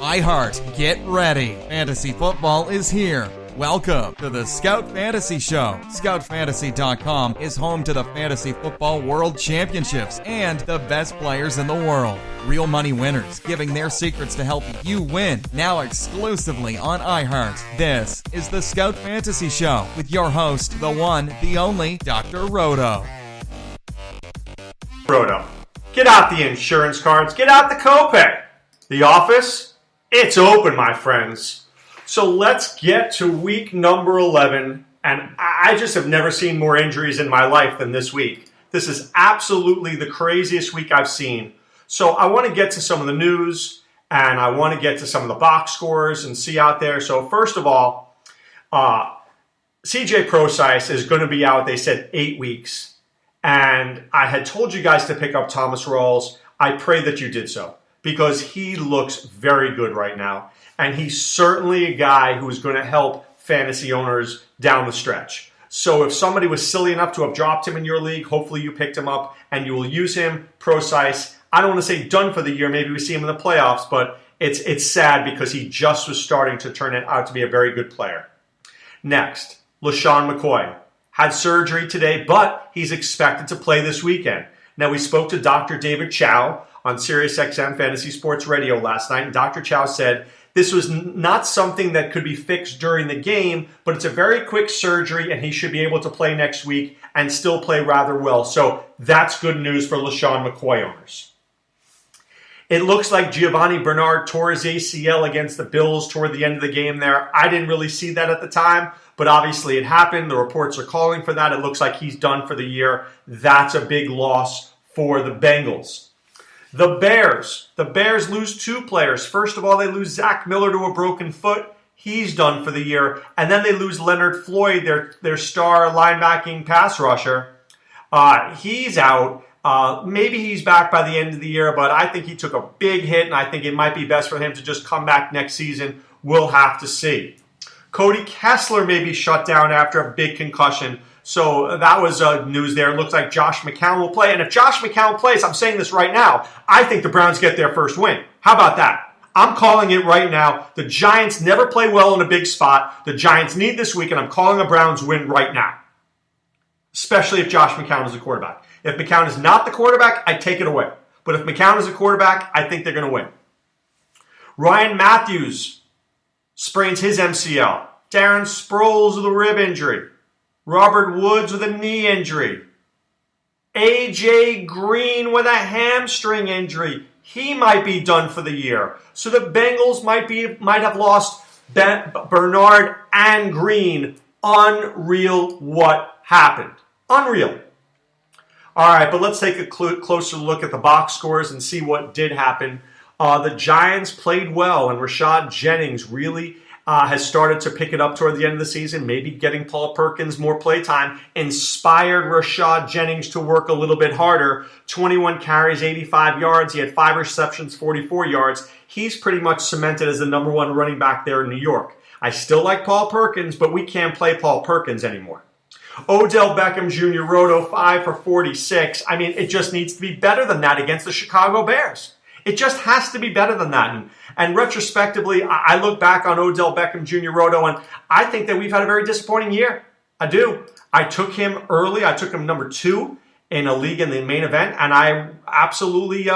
iHeart, get ready. Fantasy football is here. Welcome to the Scout Fantasy Show. ScoutFantasy.com is home to the Fantasy Football World Championships and the best players in the world. Real money winners giving their secrets to help you win. Now exclusively on iHeart. This is the Scout Fantasy Show with your host, the one, the only, Dr. Roto. Roto, get out the insurance cards. Get out the copay. The office, it's open, my friends. So let's get to week number 11, and I just have never seen more injuries in my life than this week. This is absolutely the craziest week I've seen. So I want to get to some of the news, and I want to get to some of the box scores and see out there. So first of all, CJ Prosise is going to be out, they said, 8 weeks. And I had told you guys to pick up Thomas Rawls. I pray that you did so, because he looks very good right now. And he's certainly a guy who's going to help fantasy owners down the stretch. So if somebody was silly enough to have dropped him in your league, hopefully you picked him up and you will use him. Prosise, I don't want to say done for the year. Maybe we see him in the playoffs, but it's sad because he just was starting to turn it out to be a very good player. Next, LaShawn McCoy had surgery today, but he's expected to play this weekend. Now, we spoke to Dr. David Chow on SiriusXM Fantasy Sports Radio last night, and Dr. Chow said this was not something that could be fixed during the game, but it's a very quick surgery, and he should be able to play next week and still play rather well. So that's good news for LaShawn McCoy owners. It looks like Giovanni Bernard tore his ACL against the Bills toward the end of the game there. I didn't really see that at the time, but obviously it happened. The reports are calling for that. It looks like he's done for the year. That's a big loss for the Bengals. The Bears lose 2 players. First of all, they lose Zach Miller to a broken foot. He's done for the year. And then they lose Leonard Floyd, their star linebacking pass rusher. He's out. Maybe he's back by the end of the year, but I think he took a big hit, and I think it might be best for him to just come back next season. We'll have to see. Cody Kessler may be shut down after a big concussion. So that was news there. It looks like Josh McCown will play. And if Josh McCown plays, I'm saying this right now, I think the Browns get their first win. How about that? I'm calling it right now. The Giants never play well in a big spot. The Giants need this week, and I'm calling a Browns win right now. Especially if Josh McCown is the quarterback. If McCown is not the quarterback, I take it away. But if McCown is a quarterback, I think they're going to win. Ryan Matthews sprains his MCL. Darren Sproles with a rib injury. Robert Woods with a knee injury. A.J. Green with a hamstring injury. He might be done for the year. So the Bengals might have lost Bernard and Green. Unreal what happened. Unreal. All right, but let's take a closer look at the box scores and see what did happen. The Giants played well, and Rashad Jennings really has started to pick it up toward the end of the season, maybe getting Paul Perkins more play time, inspired Rashad Jennings to work a little bit harder. 21 carries, 85 yards. He had 5 receptions, 44 yards. He's pretty much cemented as the number 1 running back there in New York. I still like Paul Perkins, but we can't play Paul Perkins anymore. Odell Beckham Jr. Roto, 5 for 46. I mean, it just needs to be better than that against the Chicago Bears. It just has to be better than that. And retrospectively, I look back on Odell Beckham Jr. Roto, and I think that we've had a very disappointing year. I do. I took him early. I took him number 2 in a league in the main event, and I absolutely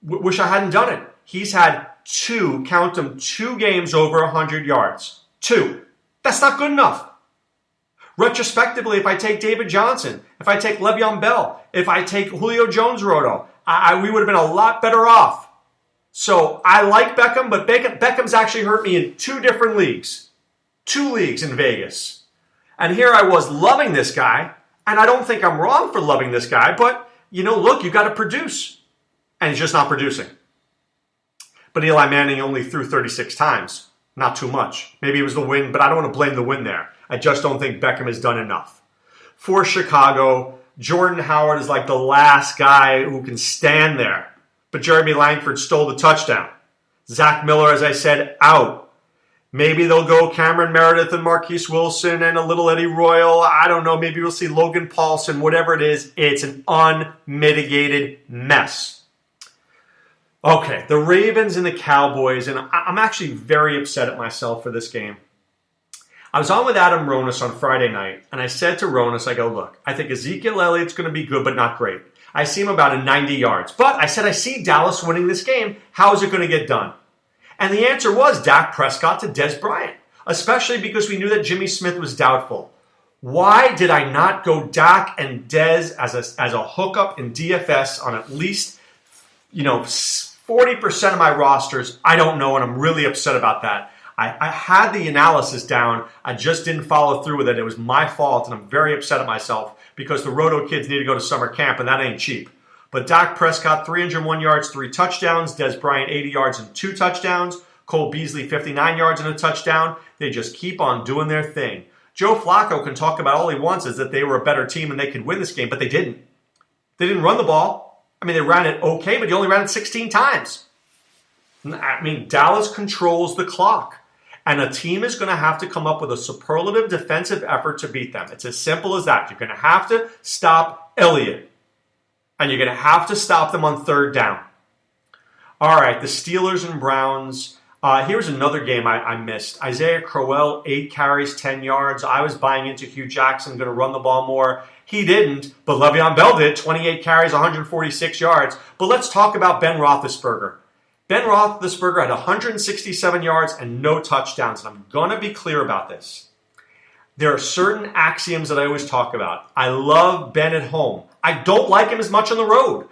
wish I hadn't done it. He's had 2 games over 100 yards. 2. That's not good enough. Retrospectively, if I take David Johnson, if I take Le'Veon Bell, if I take Julio Jones Roto, we would have been a lot better off. So I like Beckham, but Beckham's actually hurt me in 2 different leagues. 2 leagues in Vegas. And here I was loving this guy, and I don't think I'm wrong for loving this guy, but, look, you got to produce. And he's just not producing. But Eli Manning only threw 36 times. Not too much. Maybe it was the win, but I don't want to blame the win there. I just don't think Beckham has done enough. For Chicago, Jordan Howard is like the last guy who can stand there. But Jeremy Langford stole the touchdown. Zach Miller, as I said, out. Maybe they'll go Cameron Meredith and Marquise Wilson and a little Eddie Royal. I don't know. Maybe we'll see Logan Paulson. Whatever it is, it's an unmitigated mess. Okay, the Ravens and the Cowboys, and I'm actually very upset at myself for this game. I was on with Adam Ronis on Friday night, and I said to Ronis, I go, look, I think Ezekiel Elliott's going to be good, but not great. I see him about a 90 yards. But I said, I see Dallas winning this game. How is it going to get done? And the answer was Dak Prescott to Dez Bryant, especially because we knew that Jimmy Smith was doubtful. Why did I not go Dak and Dez as a hookup in DFS on at least, 40% of my rosters? I don't know, and I'm really upset about that. I had the analysis down. I just didn't follow through with it. It was my fault, and I'm very upset at myself because the Roto kids need to go to summer camp, and that ain't cheap. But Dak Prescott, 301 yards, 3 touchdowns. Dez Bryant, 80 yards and 2 touchdowns. Cole Beasley, 59 yards and a touchdown. They just keep on doing their thing. Joe Flacco can talk about all he wants is that they were a better team and they could win this game, but they didn't. They didn't run the ball. I mean, they ran it okay, but they only ran it 16 times. I mean, Dallas controls the clock. And a team is going to have to come up with a superlative defensive effort to beat them. It's as simple as that. You're going to have to stop Elliott. And you're going to have to stop them on third down. All right, the Steelers and Browns. Here's another game I missed. Isaiah Crowell, 8 carries, 10 yards. I was buying into Hugh Jackson, going to run the ball more. He didn't, but Le'Veon Bell did. 28 carries, 146 yards. But let's talk about Ben Roethlisberger. Ben Roethlisberger had 167 yards and no touchdowns. And I'm going to be clear about this. There are certain axioms that I always talk about. I love Ben at home. I don't like him as much on the road.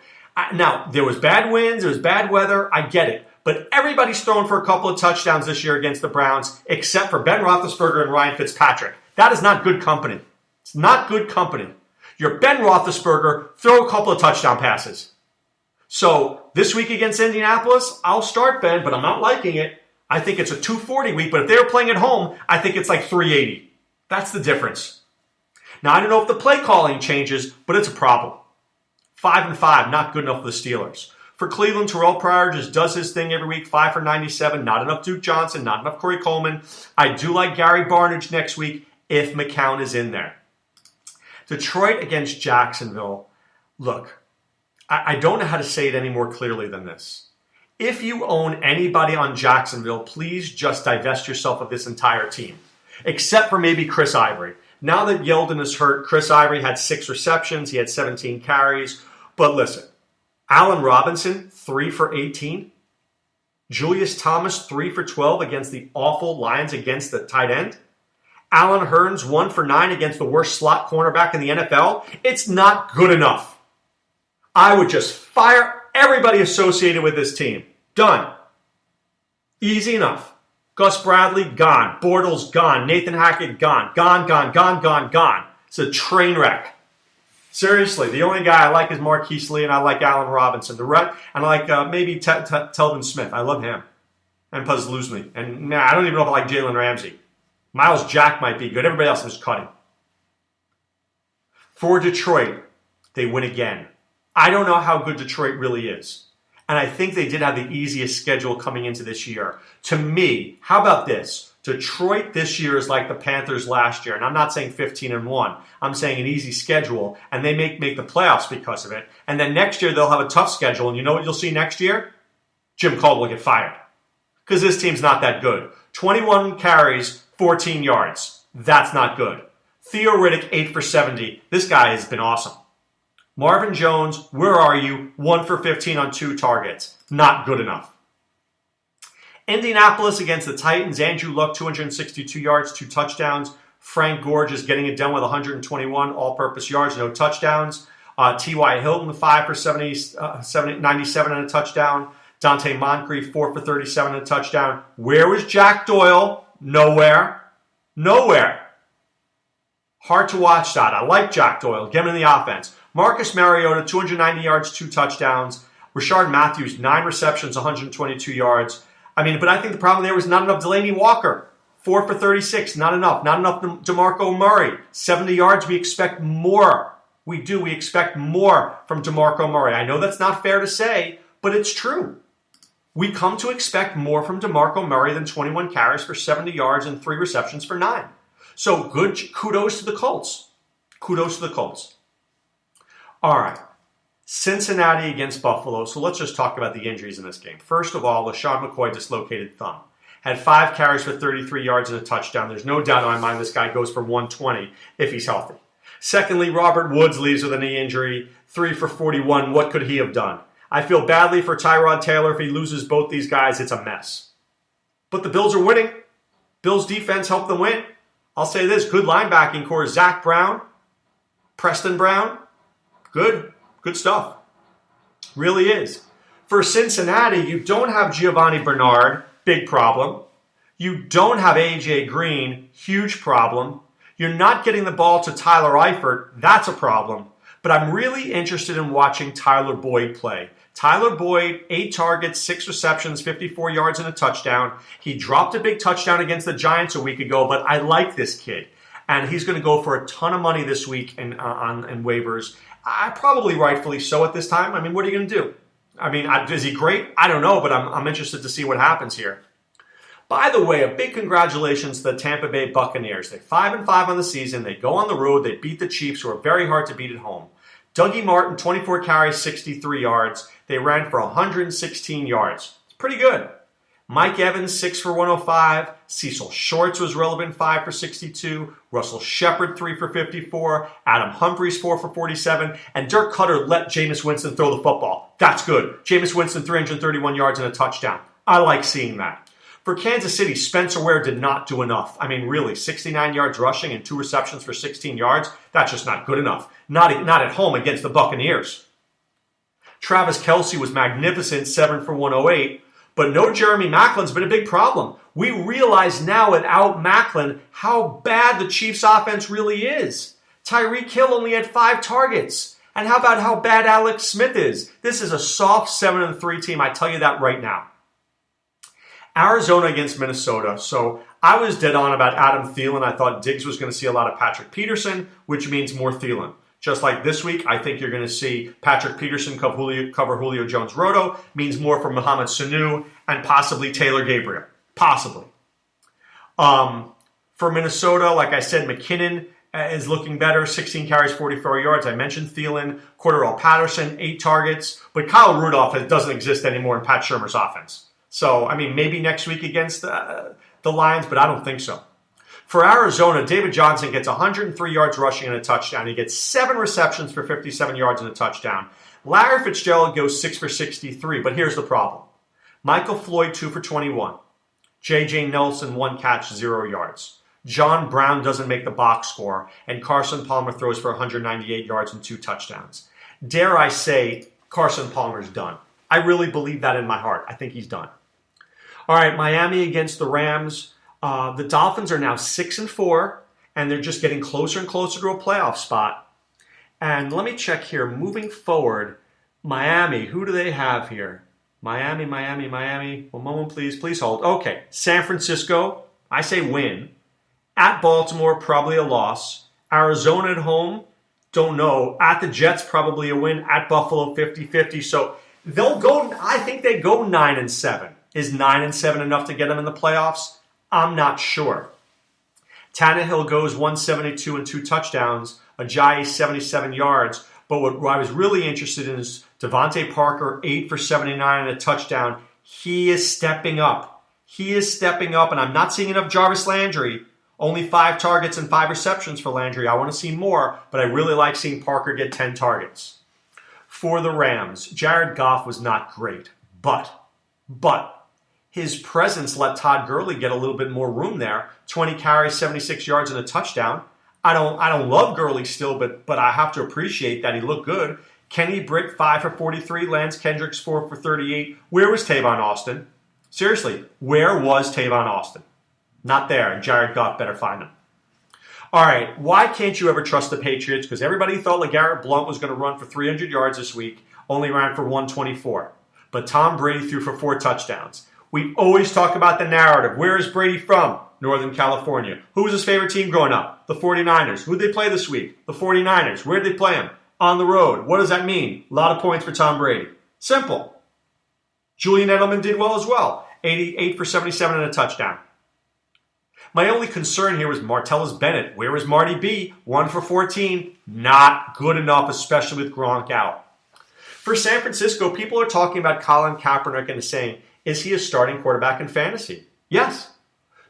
Now, there was bad winds, there was bad weather. I get it. But everybody's throwing for a couple of touchdowns this year against the Browns, except for Ben Roethlisberger and Ryan Fitzpatrick. That is not good company. It's not good company. You're Ben Roethlisberger, throw a couple of touchdown passes. So this week against Indianapolis, I'll start Ben, but I'm not liking it. I think it's a 240 week, but if they were playing at home, I think it's like 380. That's the difference. Now, I don't know if the play calling changes, but it's a problem. 5-5, not good enough for the Steelers. For Cleveland, Terrell Pryor just does his thing every week, 5 for 97, not enough Duke Johnson, not enough Corey Coleman. I do like Gary Barnidge next week if McCown is in there. Detroit against Jacksonville. Look, I don't know how to say it any more clearly than this. If you own anybody on Jacksonville, please just divest yourself of this entire team, except for maybe Chris Ivory. Now that Yeldon is hurt, Chris Ivory had 6 receptions. He had 17 carries. But listen, Allen Robinson, 3 for 18. Julius Thomas, 3 for 12 against the awful Lions against the tight end. Allen Hurns, 1 for 9 against the worst slot cornerback in the NFL. It's not good enough. I would just fire everybody associated with this team. Done. Easy enough. Gus Bradley, gone. Bortles, gone. Nathan Hackett, gone. Gone. It's a train wreck. Seriously, the only guy I like is Marquise Lee, and I like Allen Robinson. The rest, and I like maybe Telvin Smith. I love him. And Puzzluzny. And I don't even know if I like Jalen Ramsey. Miles Jack might be good. Everybody else is cutting. For Detroit, they win again. I don't know how good Detroit really is. And I think they did have the easiest schedule coming into this year. To me, how about this? Detroit this year is like the Panthers last year. And I'm not saying 15-1. I'm saying an easy schedule. And they make the playoffs because of it. And then next year they'll have a tough schedule. And you know what you'll see next year? Jim Caldwell will get fired. Because this team's not that good. 21 carries, 14 yards. That's not good. Theo Riddick, 8 for 70. This guy has been awesome. Marvin Jones, where are you? 1 for 15 on 2 targets. Not good enough. Indianapolis against the Titans. Andrew Luck, 262 yards, 2 touchdowns. Frank Gore just getting it done with 121 all-purpose yards, no touchdowns. T.Y. Hilton, 5 for 97 and a touchdown. Dante Moncrief, 4 for 37 and a touchdown. Where was Jack Doyle? Nowhere. Hard to watch that. I like Jack Doyle. Get him in the offense. Marcus Mariota, 290 yards, 2 touchdowns. Rashard Matthews, 9 receptions, 122 yards. But I think the problem there was not enough Delaney Walker. 4 for 36, not enough. Not enough DeMarco Murray. 70 yards, we expect more. We do. We expect more from DeMarco Murray. I know that's not fair to say, but it's true. We come to expect more from DeMarco Murray than 21 carries for 70 yards and 3 receptions for 9. So good. Kudos to the Colts. All right. Cincinnati against Buffalo. So let's just talk about the injuries in this game. First of all, LaShawn McCoy dislocated thumb. Had 5 carries for 33 yards and a touchdown. There's no doubt in my mind this guy goes for 120 if he's healthy. Secondly, Robert Woods leaves with a knee injury. 3 for 41. What could he have done? I feel badly for Tyrod Taylor. If he loses both these guys, it's a mess. But the Bills are winning. Bills defense helped them win. I'll say this, good linebacking core. Zach Brown, Preston Brown, good stuff. Really is. For Cincinnati, you don't have Giovanni Bernard, big problem. You don't have A.J. Green, huge problem. You're not getting the ball to Tyler Eifert, that's a problem. But I'm really interested in watching Tyler Boyd play. Tyler Boyd, 8 targets, 6 receptions, 54 yards and a touchdown. He dropped a big touchdown against the Giants a week ago, but I like this kid. And he's going to go for a ton of money this week in waivers. Probably rightfully so at this time. I mean, what are you going to do? I mean, is he great? I don't know, but I'm interested to see what happens here. By the way, a big congratulations to the Tampa Bay Buccaneers. They're 5-5 on the season. They go on the road. They beat the Chiefs, who are very hard to beat at home. Dougie Martin, 24 carries, 63 yards. They ran for 116 yards. It's pretty good. Mike Evans, 6 for 105. Cecil Shorts was relevant, 5 for 62. Russell Shepard, 3 for 54. Adam Humphries, 4 for 47. And Dirk Cutter let Jameis Winston throw the football. That's good. Jameis Winston, 331 yards and a touchdown. I like seeing that. For Kansas City, Spencer Ware did not do enough. I mean, really, 69 yards rushing and 2 receptions for 16 yards? That's just not good enough. Not at home against the Buccaneers. Travis Kelce was magnificent, 7 for 108. But no Jeremy Maclin's been a big problem. We realize now without Maclin how bad the Chiefs' offense really is. Tyreek Hill only had 5 targets. And how about how bad Alex Smith is? This is a soft 7-3 team, I tell you that right now. Arizona against Minnesota. So I was dead on about Adam Thielen. I thought Diggs was going to see a lot of Patrick Peterson, which means more Thielen. Just like this week, I think you're going to see Patrick Peterson cover Julio Jones-Roto, means more from Mohamed Sanu and possibly Taylor Gabriel. Possibly. For Minnesota, like I said, McKinnon is looking better. 16 carries, 44 yards. I mentioned Thielen. Cordarrelle Patterson, 8 targets. But Kyle Rudolph doesn't exist anymore in Pat Shurmur's offense. So, I mean, maybe next week against the Lions, but I don't think so. For Arizona, David Johnson gets 103 yards rushing and a touchdown. He gets 7 receptions for 57 yards and a touchdown. Larry Fitzgerald goes 6 for 63, but here's the problem. Michael Floyd, 2 for 21. J.J. Nelson, 1 catch, 0 yards. John Brown doesn't make the box score, and Carson Palmer throws for 198 yards and 2 touchdowns. Dare I say, Carson Palmer's done. I really believe that in my heart. I think he's done. All right, Miami against the Rams. The Dolphins are now 6-4, and they're just getting closer and closer to a playoff spot. And let me check here. Moving forward, Miami, who do they have here? Miami. One moment, please. Please hold. Okay, San Francisco, I say win. At Baltimore, probably a loss. Arizona at home, don't know. At the Jets, probably a win. At Buffalo, 50-50. So they'll go, I think they go 9-7. Is 9-7 enough to get them in the playoffs? I'm not sure. Tannehill goes 172 and 2 touchdowns. Ajayi 77 yards. But what I was really interested in is Devontae Parker 8 for 79 and a touchdown. He is stepping up. And I'm not seeing enough Jarvis Landry. Only 5 targets and 5 receptions for Landry. I want to see more, but I really like seeing Parker get 10 targets. For the Rams, Jared Goff was not great, but his presence let Todd Gurley get a little bit more room there. 20 carries, 76 yards, and a touchdown. I don't love Gurley still, but I have to appreciate that he looked good. Kenny Britt, 5 for 43. Lance Kendricks, 4 for 38. Where was Tavon Austin? Seriously, where was Tavon Austin? Not there, and Jared Goff better find him. All right, why can't you ever trust the Patriots? Because everybody thought LeGarrette Blount was going to run for 300 yards this week, only ran for 124. But Tom Brady threw for 4 touchdowns. We always talk about the narrative. Where is Brady from? Northern California. Who was his favorite team growing up? The 49ers. Who did they play this week? The 49ers. Where did they play him? On the road. What does that mean? A lot of points for Tom Brady. Simple. Julian Edelman did well as well. 88 for 77 and a touchdown. My only concern here was Martellus Bennett. Where is Marty B? 1 for 14. Not good enough, especially with Gronk out. For San Francisco, people are talking about Colin Kaepernick and saying, is he a starting quarterback in fantasy? Yes.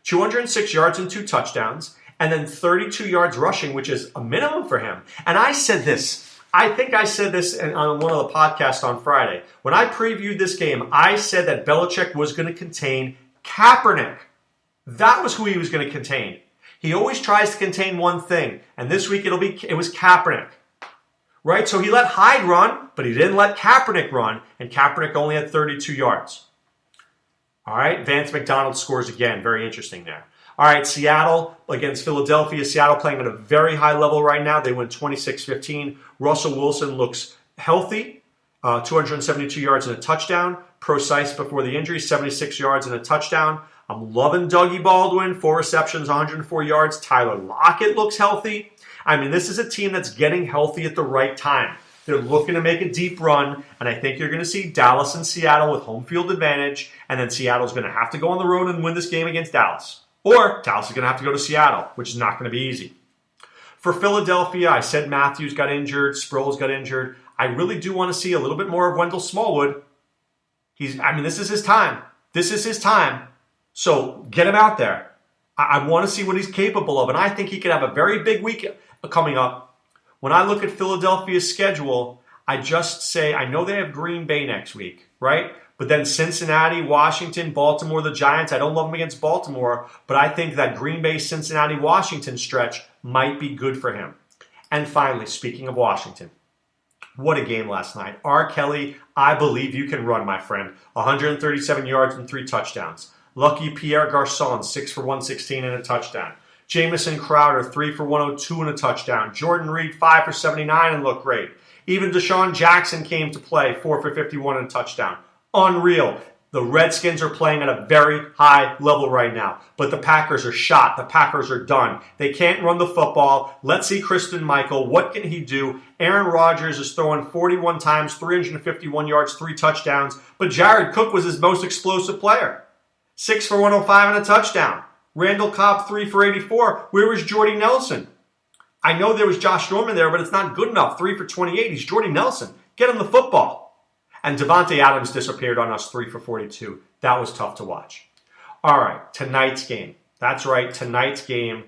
206 yards and 2 touchdowns, and then 32 yards rushing, which is a minimum for him. And I said this. I think I said this on one of the podcasts on Friday. When I previewed this game, I said that Belichick was going to contain Kaepernick. That was who he was going to contain. He always tries to contain one thing, and this week it was Kaepernick. Right? So he let Hyde run, but he didn't let Kaepernick run, and Kaepernick only had 32 yards. All right, Vance McDonald scores again. Very interesting there. All right, Seattle against Philadelphia. Seattle playing at a very high level right now. They win 26-15. Russell Wilson looks healthy. 272 yards and a touchdown. Precise before the injury, 76 yards and a touchdown. I'm loving Dougie Baldwin, 4 receptions, 104 yards. Tyler Lockett looks healthy. I mean, this is a team that's getting healthy at the right time. They're looking to make a deep run, and I think you're going to see Dallas and Seattle with home field advantage, and then Seattle's going to have to go on the road and win this game against Dallas. Or Dallas is going to have to go to Seattle, which is not going to be easy. For Philadelphia, I said Matthews got injured, Sproles got injured. I really do want to see a little bit more of Wendell Smallwood. This is his time. This is his time. So get him out there. I want to see what he's capable of, and I think he could have a very big week coming up. When I look at Philadelphia's schedule, I just say, I know they have Green Bay next week, right? But then Cincinnati, Washington, Baltimore, the Giants. I don't love them against Baltimore, but I think that Green Bay, Cincinnati, Washington stretch might be good for him. And finally, speaking of Washington, what a game last night. R. Kelly, I believe you can run, my friend. 137 yards and 3 touchdowns. Lucky Pierre Garçon, 6 for 116 and a touchdown. Jamison Crowder, 3 for 102 and a touchdown. Jordan Reed, 5 for 79 and looked great. Even Deshaun Jackson came to play, 4 for 51 and a touchdown. Unreal. The Redskins are playing at a very high level right now. But the Packers are shot. The Packers are done. They can't run the football. Let's see Christian Michael. What can he do? Aaron Rodgers is throwing 41 times, 351 yards, 3 touchdowns. But Jared Cook was his most explosive player. 6 for 105 and a touchdown. Randall Cobb, 3 for 84. Where was Jordy Nelson? I know there was Josh Norman there, but it's not good enough. 3 for 28. He's Jordy Nelson. Get him the football. And Devontae Adams disappeared on us, 3 for 42. That was tough to watch. All right, tonight's game. That's right, tonight's game.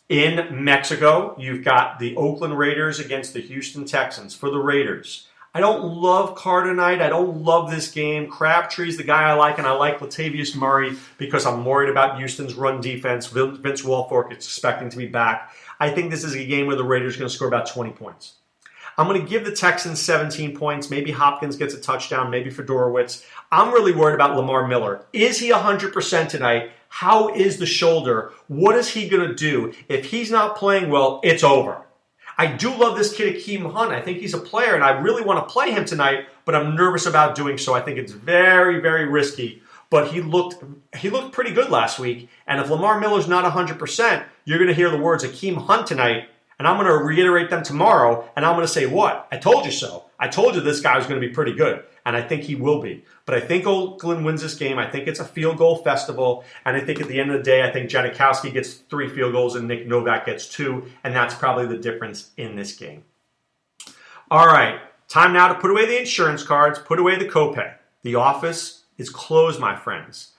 In Mexico, you've got the Oakland Raiders against the Houston Texans. For the Raiders, I don't love Carr tonight. I don't love this game. Crabtree's the guy I like, and I like Latavius Murray because I'm worried about Houston's run defense. Vince Wilfork is expecting to be back. I think this is a game where the Raiders are going to score about 20 points. I'm going to give the Texans 17 points. Maybe Hopkins gets a touchdown. Maybe Fedorowicz. I'm really worried about Lamar Miller. Is he 100% tonight? How is the shoulder? What is he going to do? If he's not playing well, it's over. I do love this kid, Akeem Hunt. I think he's a player, and I really want to play him tonight, but I'm nervous about doing so. I think it's very, very risky. But he looked pretty good last week. And if Lamar Miller's not 100%, you're going to hear the words Akeem Hunt tonight. And I'm going to reiterate them tomorrow, and I'm going to say, what? I told you so. I told you this guy was going to be pretty good, and I think he will be. But I think Oakland wins this game. I think it's a field goal festival, and I think at the end of the day, I think Janikowski gets 3 field goals and Nick Novak gets 2, and that's probably the difference in this game. All right, time now to put away the insurance cards, put away the copay. The office is closed, my friends.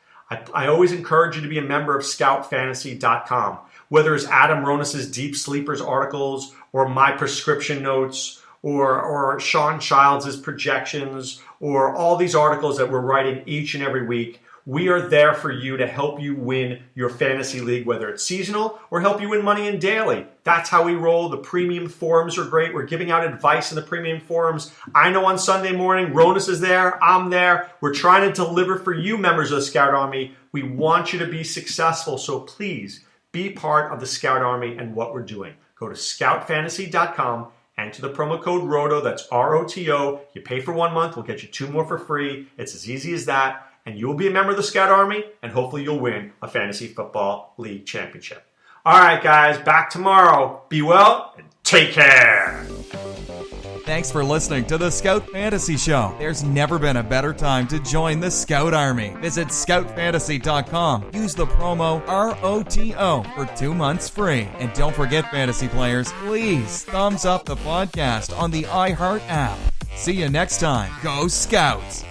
I always encourage you to be a member of ScoutFantasy.com. Whether it's Adam Ronis's Deep Sleepers articles or my prescription notes or Sean Childs' projections or all these articles that we're writing each and every week, we are there for you to help you win your fantasy league, whether it's seasonal or help you win money in daily. That's how we roll. The premium forums are great. We're giving out advice in the premium forums. I know on Sunday morning, Ronis is there. I'm there. We're trying to deliver for you, members of the Scout Army. We want you to be successful, so please be part of the Scout Army and what we're doing. Go to scoutfantasy.com, enter the promo code ROTO, that's ROTO. You pay for 1 month, we'll get you 2 more for free. It's as easy as that. And you'll be a member of the Scout Army, and hopefully you'll win a Fantasy Football League championship. All right, guys, back tomorrow. Be well, and take care. Thanks for listening to the Scout Fantasy Show. There's never been a better time to join the Scout Army. Visit scoutfantasy.com. Use the promo ROTO for 2 months free. And don't forget, fantasy players, please thumbs up the podcast on the iHeart app. See you next time. Go Scouts!